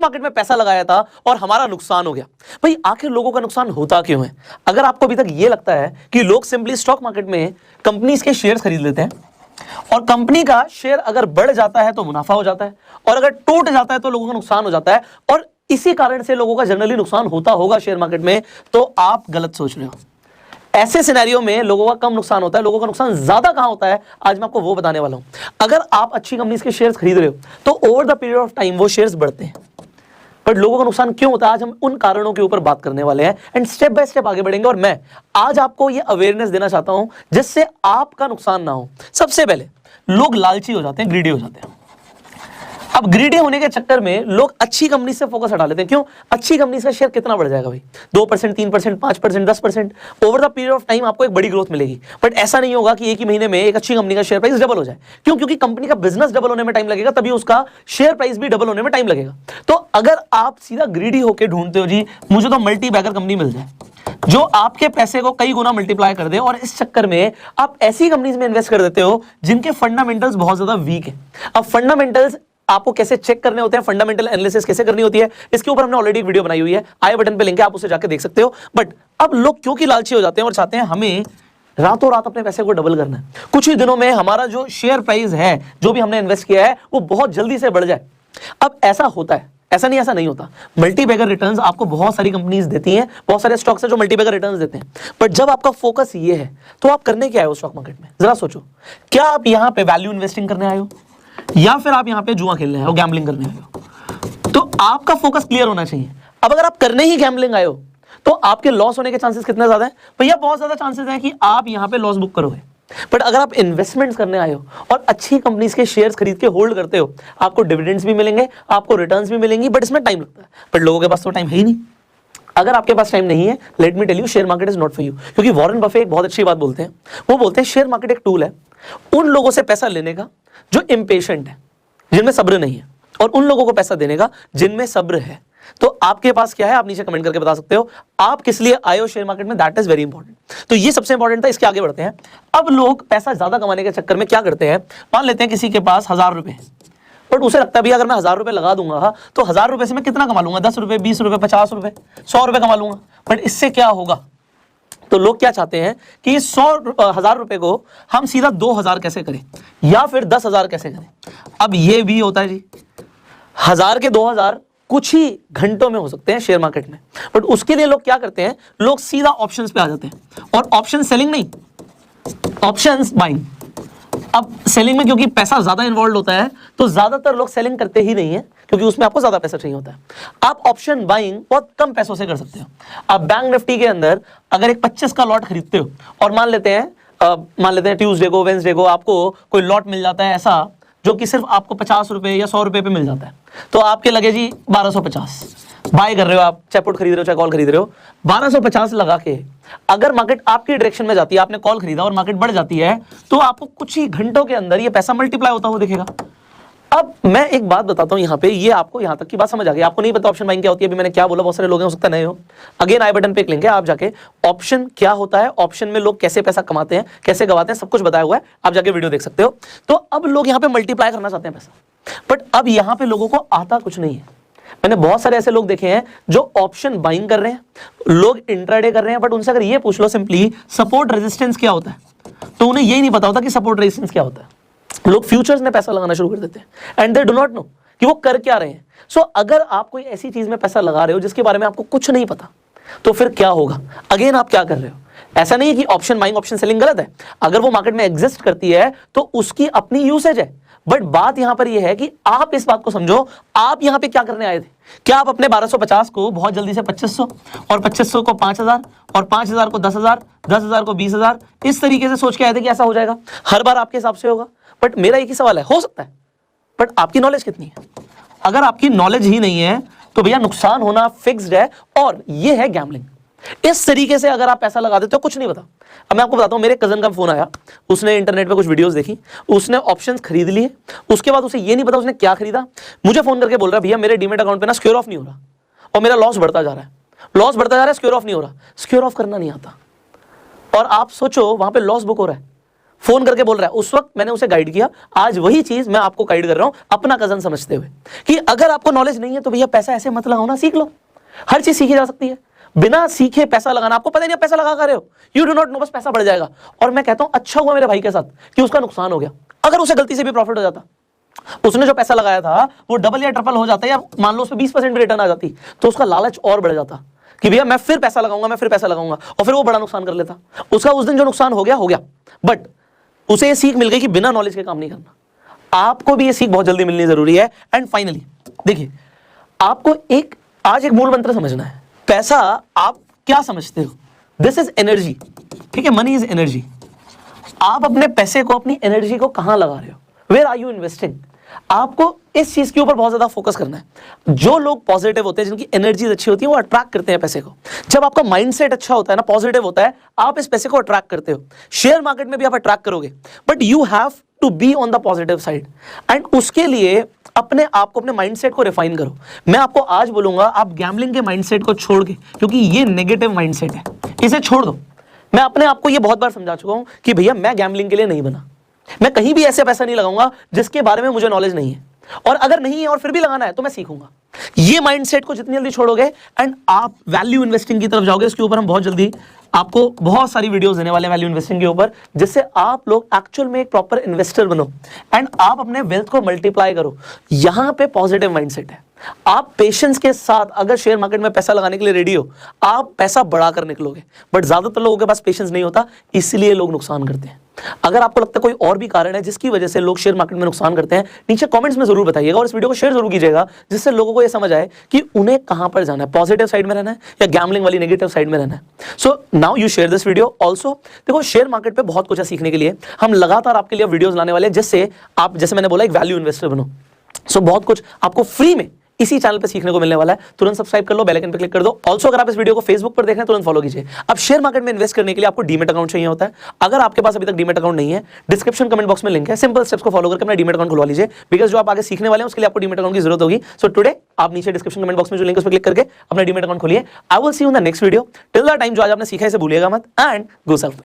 Market में पैसा लगाया था और हमारा नुकसान हो गया। भाई आखिर लोगों का नुकसान होता क्यों है? अगर आपको अभी तक ये लगता है कि लोग सिंपली स्टॉक मार्केट में कंपनीज के शेयर्स खरीद लेते हैं और कंपनी का शेयर अगर बढ़ जाता है तो मुनाफा हो जाता है और अगर टूट जाता है तो लोगों का नुकसान हो जाता है और इसी कारण से लोगों का जनरली नुकसान होता होगा शेयर मार्केट में, तो आप गलत सोच रहे हो। ऐसे सिनेरियो में लोगों का कम नुकसान होता है, लोगों का नुकसान ज्यादा कहां होता है, आज मैं आपको वो बताने वाला हूं। अगर आप अच्छी कंपनीज के शेयर्स खरीद रहे हो तो over the period of time वो शेयर्स बढ़ते हैं, बट लोगों का नुकसान क्यों होता है, आज हम उन कारणों के ऊपर बात करने वाले हैं एंड स्टेप बाय स्टेप आगे बढ़ेंगे। और मैं आज आपको ये अवेयरनेस देना चाहता हूं जिससे आपका नुकसान ना हो। सबसे पहले लोग लालची हो जाते हैं, ग्रीडी हो जाते हैं। अब ग्रीडी होने के चक्कर में लोग अच्छी कंपनी से फोकस हटा लेते हैं। क्यों? अच्छी कंपनी का शेयर कितना बढ़ जाएगा भाई, 2%, 3%, 5%, 10%। Over the period of time आपको एक बड़ी ग्रोथ मिलेगी, बट ऐसा नहीं होगा कि एक ही महीने में एक अच्छी कंपनी का शेयर प्राइस डबल हो जाए। क्यों? क्योंकि कंपनी का बिजनेस डबल होने में टाइम लगेगा, तभी उसका शेयर प्राइस भी डबल होने में टाइम लगेगा। तो अगर आप सीधा ग्रीडी होकर ढूंढते हो जी मुझे तो मल्टी बैगर कंपनी मिल जाए जो आपके पैसे को कई गुना मल्टीप्लाई कर दे, और इस चक्कर में आप ऐसी कंपनीज में इन्वेस्ट कर देते हो जिनके फंडामेंटल्स बहुत ज्यादा वीक है। अब फंडामेंटल्स आपको कैसे चेक करने होते हैं, फंडामेंटल एनालिसिस कैसे करनी होती है, इसके ऊपर हमने ऑलरेडी एक वीडियो बनाई हुई है, आई बटन पे लिंक है, आप उसे जाकर देख सकते हो। बट अब लोग क्योंकि लालची हो जाते हैं और चाहते हैं हमें रातों रात अपने पैसे को डबल करना है, कुछ ही दिनों में हमारा जो शेयर प्राइस है जो भी हमने इन्वेस्ट किया है वो बहुत जल्दी से बढ़ जाए। अब ऐसा होता है, ऐसा नहीं होता। मल्टीबैगर रिटर्न्स आपको बहुत सारी कंपनीज देती हैं, बहुत सारे स्टॉक्स हैं जो मल्टीबैगर रिटर्न्स देते हैं, बट जब आपका फोकस ये है तो आप करने क्या आए हो स्टॉक मार्केट में? जरा सोचो, क्या आप यहां पे वैल्यू इन्वेस्टिंग करने आए हो या फिर आप यहां पे जुआ खेलने आए हो, गैम्बलिंग करने आए हो? तो आपका फोकस क्लियर होना चाहिए। अब अगर आप करने ही गैम्बलिंग आए हो तो आपके लॉस होने के चांसेस कितने ज्यादा है भैया? बहुत ज्यादा चांसेस है कि आप यहां पे लॉस बुक करोगे। बट अगर आप इन्वेस्टमेंट्स करने आए हो और अच्छी कंपनीज के शेयर्स खरीद के होल्ड करते हो, आपको डिविडेंड्स भी मिलेंगे, आपको रिटर्न्स भी मिलेंगी, बट इसमें टाइम लगता है। बट लोगों के पास तो टाइम है ही नहीं। अगर आपके पास टाइम नहीं है, let me tell you, share market is not for you. क्योंकि वॉरेन बफे एक बहुत अच्छी बात बोलते हैं, वो बोलते हैं शेयर मार्केट एक टूल है उन लोगों से पैसा लेने का जो इम्पेशेंट है, जिनमें सब्र नहीं है, और उन लोगों को पैसा देने का जिनमें सब्र है। तो आपके पास क्या है, आप नीचे कमेंट करके बता सकते हो। आप किस लिए आए हो शेयर मार्केट में, दैट इज वेरी इंपॉर्टेंट। तो ये सबसे इंपॉर्टेंट था, इसके आगे बढ़ते हैं। अब लोग पैसा ज्यादा कमाने के चक्कर में क्या करते हैं, मान लेते हैं किसी के पास 1000 रुपए, बट उसे लगता है भी अगर मैं 1000 रुपए लगा दूंगा तो 1000 रुपए से मैं कितना कमा लूंगा, 10 रुपए, 20 रुपए, 50 रुपए, 100 रुपए कमा लूंगा। बट इससे क्या होगा? तो लोग क्या चाहते हैं कि 1000 रुपए को हम सीधा 2000 कैसे करें या फिर 10,000 कैसे करें। अब ये भी होता है जी, 1000 के 2000 कुछ ही घंटों में हो सकते हैं शेयर मार्केट में, बट उसके लिए लोग क्या करते हैं, लोग सीधा ऑप्शंस पे आ जाते हैं। और ऑप्शन सेलिंग नहीं, ऑप्शंस बाइंग। अब सेलिंग में क्योंकि पैसा ज्यादा इन्वॉल्व होता है तो ज्यादातर लोग सेलिंग करते ही नहीं है, क्योंकि उसमें आपको ज्यादा पैसा चाहिए होता है। आप ऑप्शन बाइंग बहुत कम पैसों से कर सकते हो। आप बैंक निफ्टी के अंदर अगर एक 25 का लॉट खरीदते हो और मान लेते हैं ट्यूसडे को, वेंसडे को आपको कोई लॉट मिल जाता है ऐसा जो कि सिर्फ आपको 50 रुपए या 100 रुपए पे मिल जाता है, तो आपके लगे जी 1250। बाय कर रहे हो आप, चाहे पुट खरीद रहे हो चाहे कॉल खरीद रहे हो, 1250 लगा के अगर मार्केट आपकी डायरेक्शन में जाती है, आपने कॉल खरीदा और मार्केट बढ़ जाती है, तो आपको कुछ ही घंटों के अंदर ये पैसा मल्टीप्लाई होता हुआ दिखेगा। अब मैं एक बात बताता हूं यहाँ पे, ये आपको यहाँ तक की बात समझ आ गई। आपको नहीं पता ऑप्शन बाइंग क्या होती है, अभी मैंने क्या बोला, बहुत सारे लोग हो सकता है नए हो। अगेन आई बटन पे एक लिंक है, आप जाके ऑप्शन क्या होता है, ऑप्शन में लोग कैसे पैसा कमाते हैं, कैसे गवाते हैं, सब कुछ बताया हुआ है, आप जाके वीडियो देख सकते हो। तो अब लोग यहाँ पे मल्टीप्लाई करना चाहते हैं पैसा, बट अब यहाँ पे लोगों को आता कुछ नहीं है। मैंने बहुत सारे ऐसे लोग देखे हैं जो ऑप्शन बाइंग कर रहे हैं, लोग इंट्राडे कर रहे हैं, बट उनसे अगर ये पूछ लो सिंपली सपोर्ट रेजिस्टेंस क्या होता है, तो उन्हें यही नहीं पता होता कि सपोर्ट रेजिस्टेंस क्या होता है। लोग फ्यूचर्स में पैसा लगाना शुरू कर देते हैं and they do not know कि वो कर क्या रहे हैं। सो अगर आप कोई ऐसी चीज में पैसा लगा रहे हो जिसके बारे में आपको कुछ नहीं पता, तो फिर क्या होगा? अगेन आप क्या कर रहे हो? ऐसा नहीं है कि ऑप्शन बाइंग, ऑप्शन सेलिंग गलत है। अगर वो मार्केट में एग्जिस्ट करती है तो उसकी अपनी यूसेज है, बट बात यहां पर यह है कि आप इस बात को समझो, आप यहां पे क्या करने आए थे? क्या आप अपने 1250 को बहुत जल्दी से 2500 और 2500 को 5000 और 5000 को 10,000, 10,000 को 20,000 इस तरीके से सोच के आए थे कि ऐसा हो जाएगा? हर बार आपके हिसाब से होगा? बट मेरा एक ही सवाल है, हो सकता है, बट आपकी नॉलेज कितनी है? अगर आपकी नॉलेज ही नहीं है तो भैया नुकसान होना फिक्स्ड है, और ये है गैम्बलिंग। इस तरीके से अगर आप पैसा लगा देते हो, कुछ नहीं पता। अब मैं आपको बताता हूं, मेरे कजन का फोन आया, उसने इंटरनेट पे कुछ वीडियोस देखी, उसने ऑप्शंस खरीद लिए, उसके बाद उसे ये नहीं पता उसने क्या खरीदा, मुझे फोन करके बोल रहा है भैया मेरे डीमेट अकाउंट पे ना सिक्योर ऑफ नहीं हो रहा और मेरा लॉस बढ़ता जा रहा है, लॉस बढ़ता जा रहा है, सिक्योर ऑफ नहीं हो रहा। सिक्योर ऑफ करना नहीं आता, और आप सोचो वहां पे लॉस बुक हो रहा है, फोन करके बोल रहा है, उस वक्त मैंने उसे गाइड किया। आज वही चीज मैं आपको गाइड कर रहा हूं अपना कजन समझते हुए कि अगर आपको नॉलेज नहीं है तो भैया पैसा ऐसे मत लगाओ ना, सीख लो। हर चीज सीखी जा सकती है, बिना सीखे पैसा लगाना, आपको पता नहीं आप पैसा लगा कर रहे हो, यू डू नॉट नो, बस पैसा बढ़ जाएगा। और मैं कहता हूं अच्छा हुआ मेरे भाई के साथ कि उसका नुकसान हो गया। अगर उसे गलती से भी प्रॉफिट हो जाता, उसने जो पैसा लगाया था वो डबल या ट्रिपल हो जाता, या मान लो उसमें 20% रिटर्न आ जाती, तो उसका लालच और बढ़ जाता कि भैया मैं फिर पैसा लगाऊंगा, मैं फिर पैसा लगाऊंगा, और फिर वो बड़ा नुकसान कर लेता। उसका उस दिन जो नुकसान हो गया, बट उसे ये सीख मिल गई कि बिना नॉलेज के काम नहीं करना। आपको भी ये सीख बहुत जल्दी मिलनी जरूरी है। एंड फाइनली देखिए, आपको आज एक मूल मंत्र समझना है। पैसा आप क्या समझते हो? दिस इज एनर्जी, ठीक है, मनी इज एनर्जी। आप अपने पैसे को, अपनी एनर्जी को कहां लगा रहे हो? Where are you investing? आपको इस चीज के ऊपर बहुत ज्यादा फोकस करना है। जो लोग पॉजिटिव होते हैं, जिनकी एनर्जी अच्छी होती है, वो अट्रैक्ट करते हैं पैसे को। जब आपका माइंडसेट अच्छा होता है ना, पॉजिटिव होता है, आप इस पैसे को अट्रैक्ट करते हो। शेयर मार्केट में भी आप अट्रैक्ट करोगे, but you have to be on the positive side. And उसके लिए अपने आप को, अपने माइंडसेट को रिफाइन करो। मैं आपको आज बोलूंगा, आप गैम्बलिंग के माइंडसेट को छोड़ के, क्योंकि ये नेगेटिव माइंडसेट है, इसे छोड़ दो। मैं अपने आप को ये बहुत बार समझा चुका हूं कि भैया मैं गैम्बलिंग के लिए नहीं बना। मैं कहीं भी ऐसे पैसा नहीं लगाऊंगा जिसके बारे में मुझे नॉलेज नहीं है, और अगर नहीं है और फिर भी लगाना है तो मैं सीखूंगा। ये माइंडसेट को जितनी जल्दी छोड़ोगे एंड आप वैल्यू इन्वेस्टिंग की तरफ जाओगे, इसके ऊपर हम बहुत जल्दी आपको बहुत सारी वीडियोस देने वाले हैं वैल्यू इन्वेस्टिंग के ऊपर, जिससे आप लोग एक्चुअल में एक प्रॉपर इन्वेस्टर बनो एंड आप अपने वेल्थ को मल्टीप्लाई करो। यहां पे पॉजिटिव माइंडसेट है। आप पेशेंस के साथ अगर शेयर मार्केट में पैसा लगाने के लिए रेडी हो, आप पैसा बढ़ाकर निकलोगे। बट ज्यादातर लोगों के पास पेशेंस नहीं होता, इसलिए लोग नुकसान करते हैं। अगर आपको लगता है कोई और भी कारण है जिसकी वजह से लोग शेयर मार्केट में नुकसान करते हैं, नीचे कमेंट्स में जरूर बताइएगा और इस वीडियो को शेयर जरूर कीजिएगा, जिससे लोगों को यह समझ आए कि उन्हें कहां पर जाना है, पॉजिटिव साइड में रहना है या गैम्बलिंग वाली नेगेटिव साइड में रहना है। So now you share this video also. देखो, शेयर मार्केट पे बहुत कुछ है सीखने के लिए। हम लगातार आपके लिए वीडियोस लाने वाले हैं, जिससे आप, जैसे मैंने बोला, एक वैल्यू इन्वेस्टर बनो। सो बहुत कुछ आपको फ्री में इसी चैनल पे सीखने को मिलने वाला है। तुरंत सब्सक्राइब कर लो, बेल आइकन पे क्लिक कर दो। ऑल्सो अगर आप इस वीडियो को फेसबुक पर देख रहे हैं, तुरंत फॉलो कीजिए। अब शेयर मार्केट में इन्वेस्ट करने के लिए आपको डीमेट अकाउंट चाहिए होता है। अगर आपके पास अभी तक डीमेट अकाउंट नहीं है, डिस्क्रिप्शन कमेंट बॉक्स में लिंक है, सिंपल स्टेप्स को फॉलो करके अपना डीमेट अकाउंट खुलवा लीजिए, बिकॉज जो आप आगे सीखने वाले हैं उसके लिए आपको डीमेट अकाउंट की जरूरत होगी। सो टुडे आप नीचे डिस्क्रिप्शन कमेंट बॉक्स में जो लिंक है उस पर क्लिक करके अपना डीमेट अकाउंट खोलिए। I will see you in the next video. Till the time जो आज आपने सीखा है इसे भूलिएगा मत, एंड गो सेल्फ।